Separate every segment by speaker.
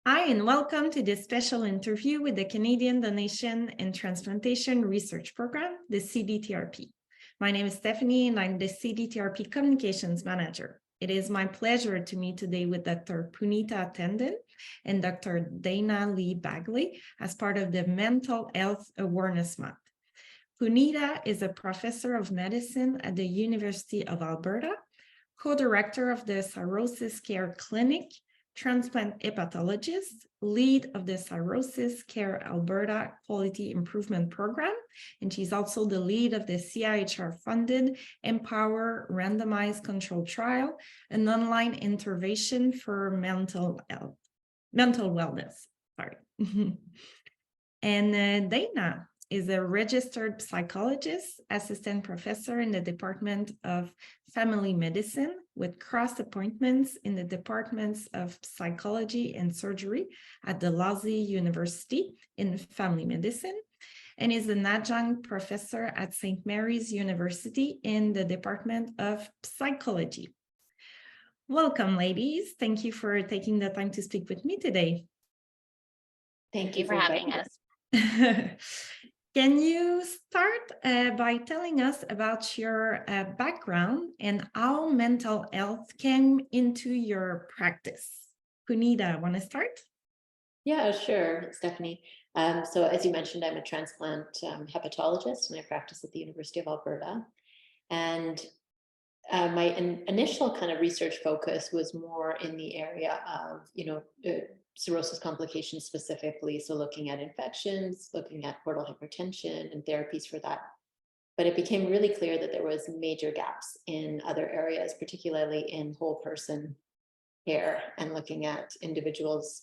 Speaker 1: Hi, and welcome to this special interview with the Canadian Donation and Transplantation Research Program, the CDTRP. My name is Stephanie, and I'm the CDTRP Communications Manager. It is my pleasure to meet today with Dr. Puneeta Tandon and Dr. Dayna Lee-Baggley as part of the Mental Health Awareness Month. Puneeta is a professor of medicine at the University of Alberta, co-director of the Cirrhosis Care Clinic, transplant hepatologist, lead of the Cirrhosis Care Alberta Quality Improvement Program, and she's also the lead of the CIHR-funded Empower Randomized Control Trial, an online intervention for mental wellness. Sorry. And Dayna is a registered psychologist, assistant professor in the Department of Family Medicine with cross appointments in the Departments of Psychology and Surgery at Dalhousie University in Family Medicine, and is an adjunct professor at St. Mary's University in the Department of Psychology. Welcome, ladies. Thank you for taking the time to speak with me today.
Speaker 2: Thank you for having us.
Speaker 1: Can you start by telling us about your background and how mental health came into your practice? Puneeta, want to start?
Speaker 2: Yeah, sure, Stephanie. So as you mentioned, I'm a transplant hepatologist, and I practice at the University of Alberta. And my initial kind of research focus was more in the area of, cirrhosis complications specifically. So looking at infections, looking at portal hypertension and therapies for that. But it became really clear that there was major gaps in other areas, particularly in whole person care and looking at individuals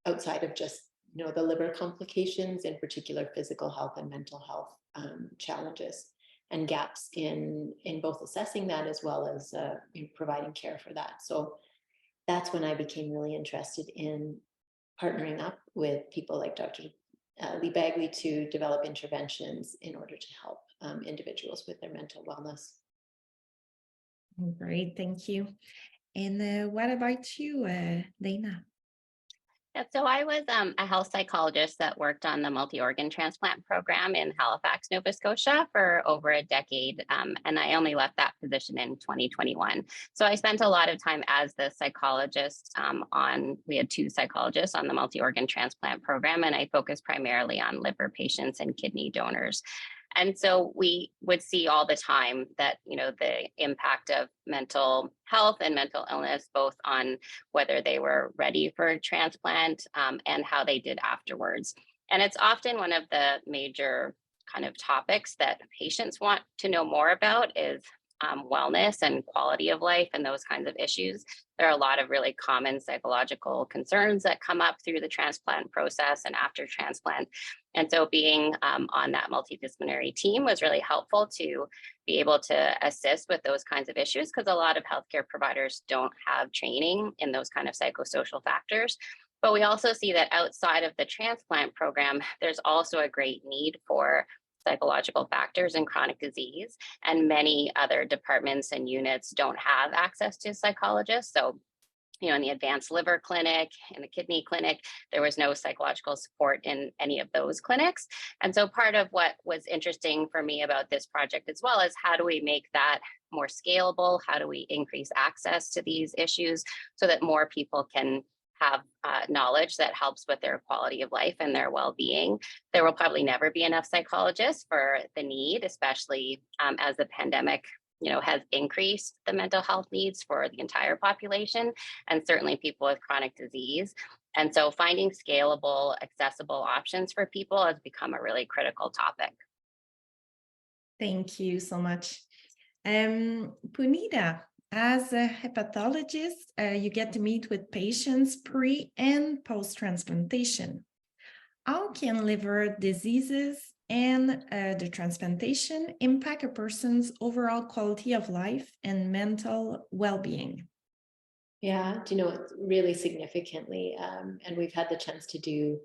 Speaker 2: outside of just, the liver complications, in particular physical health and mental health challenges and gaps in both assessing that as well as providing care for that. So that's when I became really interested in partnering up with people like Dr. Lee-Baggley to develop interventions in order to help individuals with their mental wellness.
Speaker 1: Great, thank you. And what about you, Dayna?
Speaker 3: Yeah, so I was a health psychologist that worked on the multi-organ transplant program in Halifax, Nova Scotia for over a decade. And I only left that position in 2021. So I spent a lot of time as the psychologist we had two psychologists on the multi-organ transplant program, and I focused primarily on liver patients and kidney donors. And so we would see all the time that, the impact of mental health and mental illness, both on whether they were ready for a transplant and how they did afterwards. And it's often one of the major kind of topics that patients want to know more about is wellness and quality of life and those kinds of issues. There are a lot of really common psychological concerns that come up through the transplant process and after transplant. And so being on that multidisciplinary team was really helpful to be able to assist with those kinds of issues, because a lot of healthcare providers don't have training in those kind of psychosocial factors. But we also see that outside of the transplant program, there's also a great need for psychological factors in chronic disease, and many other departments and units don't have access to psychologists. So, in the advanced liver clinic, in the kidney clinic, there was no psychological support in any of those clinics. And so part of what was interesting for me about this project as well is how do we make that more scalable? How do we increase access to these issues so that more people can have knowledge that helps with their quality of life and their well-being? There will probably never be enough psychologists for the need, especially as the pandemic has increased the mental health needs for the entire population, and certainly people with chronic disease. And so finding scalable, accessible options for people has become a really critical topic.
Speaker 1: Thank you so much. Puneeta, as a hepatologist, you get to meet with patients pre and post-transplantation. How can liver diseases and the transplantation impact a person's overall quality of life and mental well-being?
Speaker 2: Yeah, really significantly. And we've had the chance to do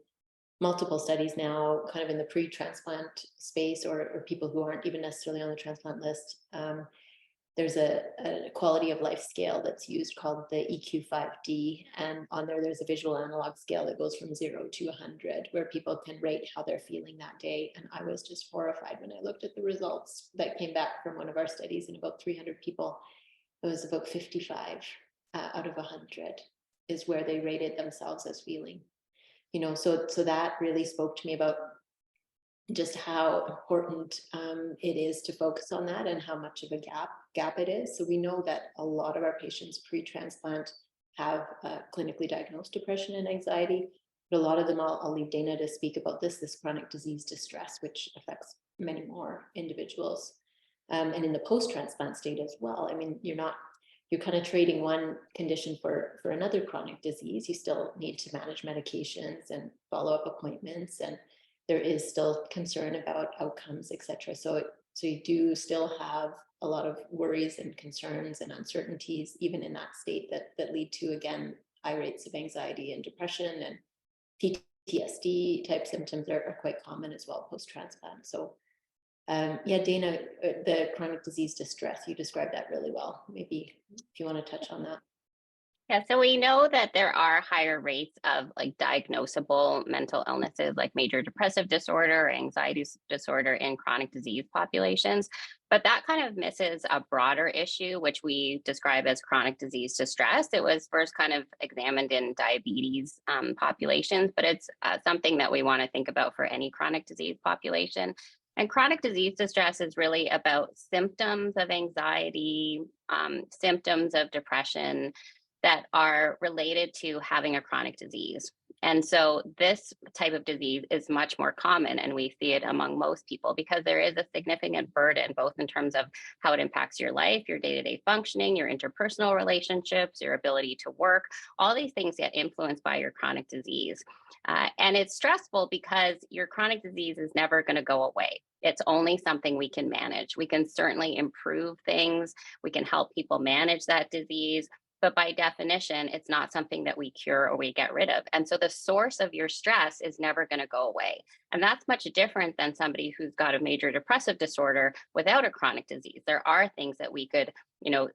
Speaker 2: multiple studies now kind of in the pre-transplant space or people who aren't even necessarily on the transplant list. there's a quality of life scale that's used called the EQ5D. And on there's a visual analog scale that goes from 0 to 100, where people can rate how they're feeling that day. And I was just horrified when I looked at the results that came back from one of our studies in about 300 people. It was about 55 out of 100 is where they rated themselves as feeling. So that really spoke to me about just how important it is to focus on that and how much of a gap it is. So we know that a lot of our patients pre-transplant have clinically diagnosed depression and anxiety, but a lot of them, I'll leave Dayna to speak about this chronic disease distress, which affects many more individuals. And in the post-transplant state as well. I mean, you're kind of trading one condition for another chronic disease. You still need to manage medications and follow-up appointments, and there is still concern about outcomes, et cetera. So you do still have a lot of worries and concerns and uncertainties, even in that state, that lead to, again, high rates of anxiety and depression, and PTSD type symptoms are quite common as well post-transplant. So yeah, Dayna, the chronic disease distress, you described that really well. Maybe if you want to touch on that.
Speaker 3: Yeah, so we know that there are higher rates of like diagnosable mental illnesses like major depressive disorder or anxiety disorder in chronic disease populations, but that kind of misses a broader issue, which we describe as chronic disease distress. It was first kind of examined in diabetes populations, but it's something that we want to think about for any chronic disease population. And chronic disease distress is really about symptoms of anxiety, symptoms of depression that are related to having a chronic disease. And so this type of disease is much more common, and we see it among most people because there is a significant burden, both in terms of how it impacts your life, your day-to-day functioning, your interpersonal relationships, your ability to work. All these things get influenced by your chronic disease. And it's stressful because your chronic disease is never going to go away. It's only something we can manage. We can certainly improve things. We can help people manage that disease. But by definition, it's not something that we cure or we get rid of. And so the source of your stress is never going to go away. And that's much different than somebody who's got a major depressive disorder without a chronic disease. There are things that we could,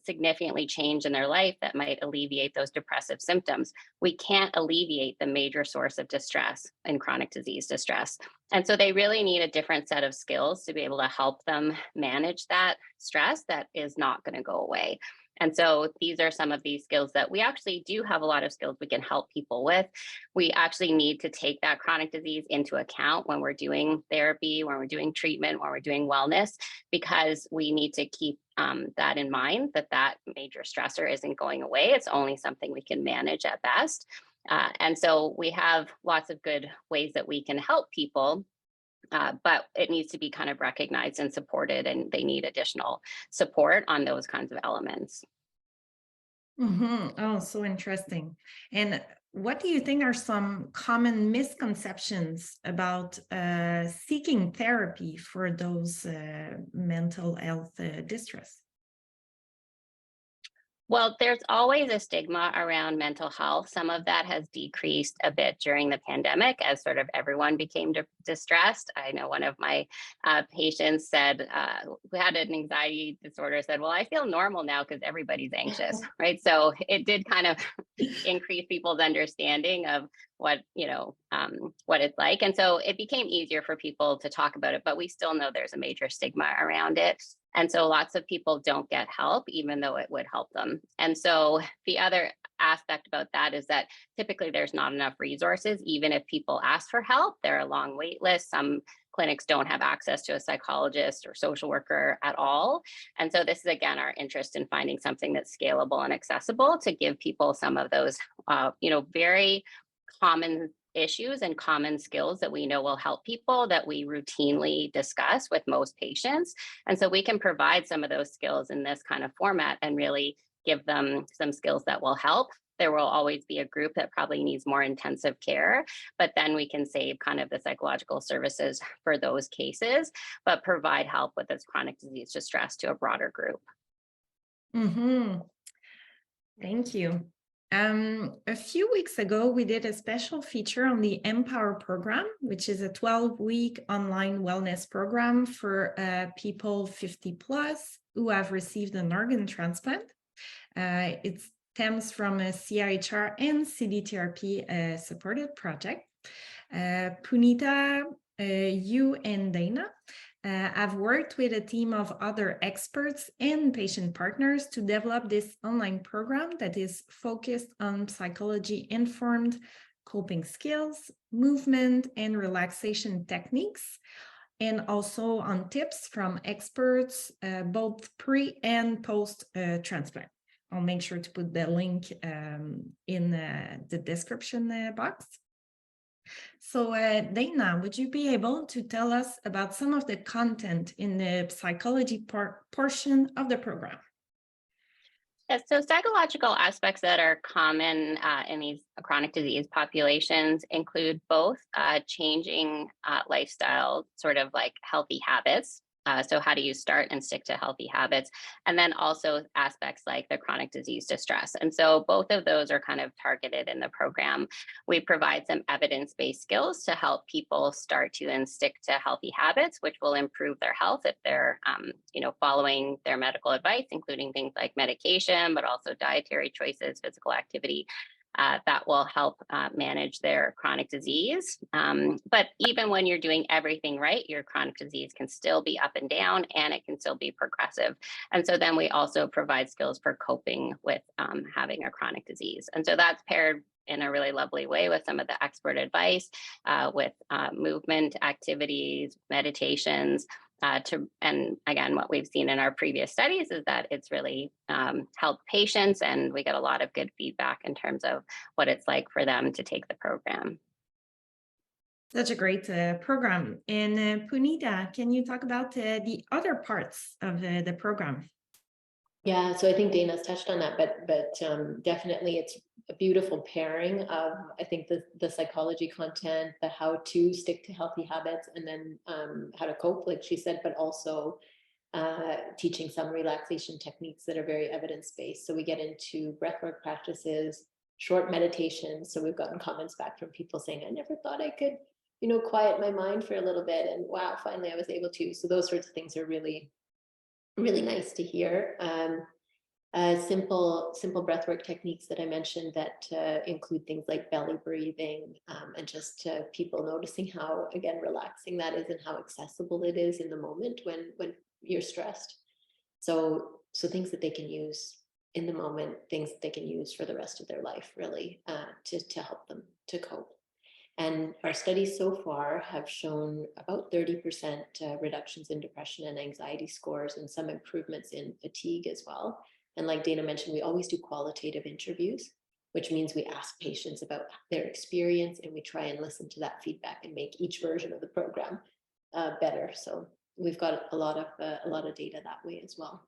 Speaker 3: significantly change in their life that might alleviate those depressive symptoms. We can't alleviate the major source of distress in chronic disease distress. And so they really need a different set of skills to be able to help them manage that stress that is not going to go away. And so these are some of these skills that we actually do have a lot of skills we can help people with. We actually need to take that chronic disease into account when we're doing therapy, when we're doing treatment, when we're doing wellness, because we need to keep that in mind, that major stressor isn't going away. It's only something we can manage at best. And so we have lots of good ways that we can help people. But it needs to be kind of recognized and supported, and they need additional support on those kinds of elements.
Speaker 1: Mm-hmm. Oh, so interesting. And what do you think are some common misconceptions about seeking therapy for those mental health distress?
Speaker 3: Well, there's always a stigma around mental health. Some of that has decreased a bit during the pandemic as sort of everyone became distressed. I know one of my patients said, who had an anxiety disorder, said, well, I feel normal now because everybody's anxious, right? So it did kind of increase people's understanding of what it's like. And so it became easier for people to talk about it, but we still know there's a major stigma around it. And so lots of people don't get help, even though it would help them. And so the other aspect about that is that typically there's not enough resources. Even if people ask for help, there are long wait lists. Some clinics don't have access to a psychologist or social worker at all. And so this is, again, our interest in finding something that's scalable and accessible to give people some of those, very common issues and common skills that we know will help people that we routinely discuss with most patients. And so we can provide some of those skills in this kind of format and really give them some skills that will help. There will always be a group that probably needs more intensive care, but then we can save kind of the psychological services for those cases, but provide help with this chronic disease distress to a broader group.
Speaker 1: Mm-hmm. Thank you. A few weeks ago, we did a special feature on the Empower program, which is a 12-week online wellness program for people 50 plus who have received an organ transplant. It stems from a CIHR and CDTRP supported project. Puneeta, you and Dayna have worked with a team of other experts and patient partners to develop this online program that is focused on psychology-informed coping skills, movement, and relaxation techniques, and also on tips from experts, both pre and post transplant. I'll make sure to put the link in the description box. So Dayna, would you be able to tell us about some of the content in the psychology portion of the program?
Speaker 3: Yes, so psychological aspects that are common in these chronic disease populations include both changing lifestyle, sort of like healthy habits. So how do you start and stick to healthy habits? And then also aspects like the chronic disease distress. And so both of those are kind of targeted in the program. We provide some evidence-based skills to help people start to and stick to healthy habits, which will improve their health if they're following their medical advice, including things like medication, but also dietary choices, physical activity. That will help manage their chronic disease. But even when you're doing everything right, your chronic disease can still be up and down, and it can still be progressive. And so then we also provide skills for coping with having a chronic disease. And so that's paired in a really lovely way with some of the expert advice, with movement activities, meditations, and again, what we've seen in our previous studies is that it's really helped patients, and we get a lot of good feedback in terms of what it's like for them to take the program.
Speaker 1: Such a great program. And Puneeta, can you talk about the other parts of the program?
Speaker 2: Yeah, so I think Dayna's touched on that, but definitely it's a beautiful pairing of, I think, the psychology content, the how to stick to healthy habits, and then how to cope, like she said, but also teaching some relaxation techniques that are very evidence-based. So we get into breathwork practices, short meditations. So we've gotten comments back from people saying, I never thought I could, quiet my mind for a little bit, and wow, finally I was able to. So those sorts of things are really nice to hear. Simple breathwork techniques that I mentioned that include things like belly breathing, and just people noticing how, again, relaxing that is and how accessible it is in the moment when you're stressed. So things that they can use in the moment, things that they can use for the rest of their life, really, to help them to cope. And our studies so far have shown about 30% reductions in depression and anxiety scores, and some improvements in fatigue as well. And like Dayna mentioned, we always do qualitative interviews, which means we ask patients about their experience, and we try and listen to that feedback and make each version of the program better. So we've got a lot of data that way as well.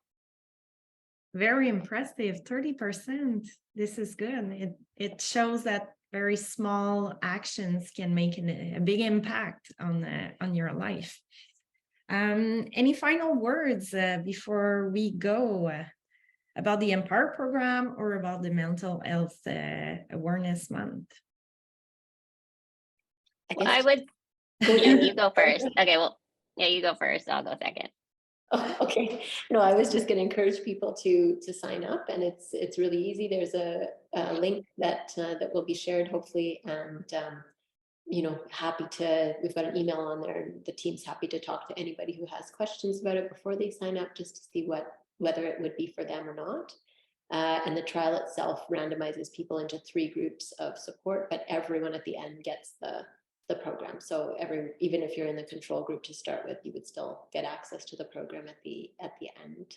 Speaker 1: Very impressive, 30%. This is good. It shows that very small actions can make a big impact on your life. Any final words before we go about the Empower program or about the Mental Health Awareness Month?
Speaker 3: I would. Yeah, you go first. Okay, well, yeah, you go first. I'll go second.
Speaker 2: Oh, okay. No, I was just going to encourage people to sign up, and it's really easy. There's a link that will be shared, hopefully, and we've got an email on there, and the team's happy to talk to anybody who has questions about it before they sign up, just to see whether it would be for them or not. And the trial itself randomizes people into 3 groups of support, but everyone at the end gets the program. So even if you're in the control group to start with, you would still get access to the program at the end.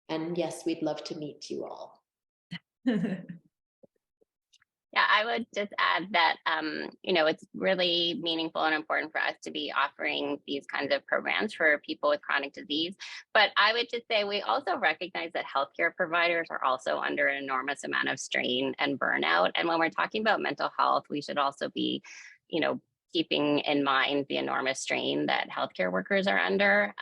Speaker 2: And yes, we'd love to meet you all.
Speaker 3: Yeah, I would just add that, it's really meaningful and important for us to be offering these kinds of programs for people with chronic disease. But I would just say we also recognize that healthcare providers are also under an enormous amount of strain and burnout. And when we're talking about mental health, we should also be, keeping in mind the enormous strain that healthcare workers are under.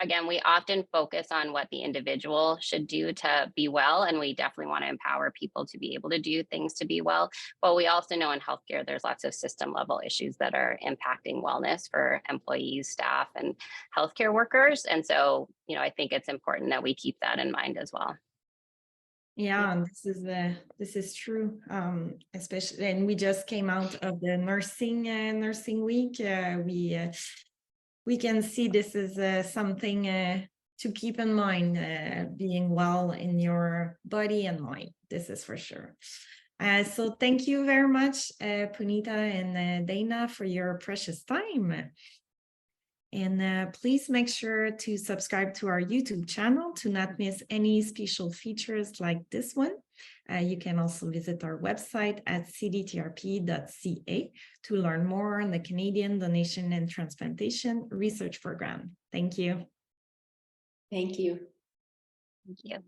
Speaker 3: again, we often focus on what the individual should do to be well, and we definitely want to empower people to be able to do things to be well. But we also know in healthcare, there's lots of system level issues that are impacting wellness for employees, staff, and healthcare workers. And so, I think it's important that we keep that in mind as well.
Speaker 1: Yeah, and this is true. Especially, and we just came out of the nursing week. We can see this is something to keep in mind, being well in your body and mind. This is for sure. So thank you very much, Puneeta and Dayna, for your precious time. And please make sure to subscribe to our YouTube channel to not miss any special features like this one. You can also visit our website at cdtrp.ca to learn more on the Canadian Donation and Transplantation Research Program. Thank you.
Speaker 2: Thank you.
Speaker 3: Thank you.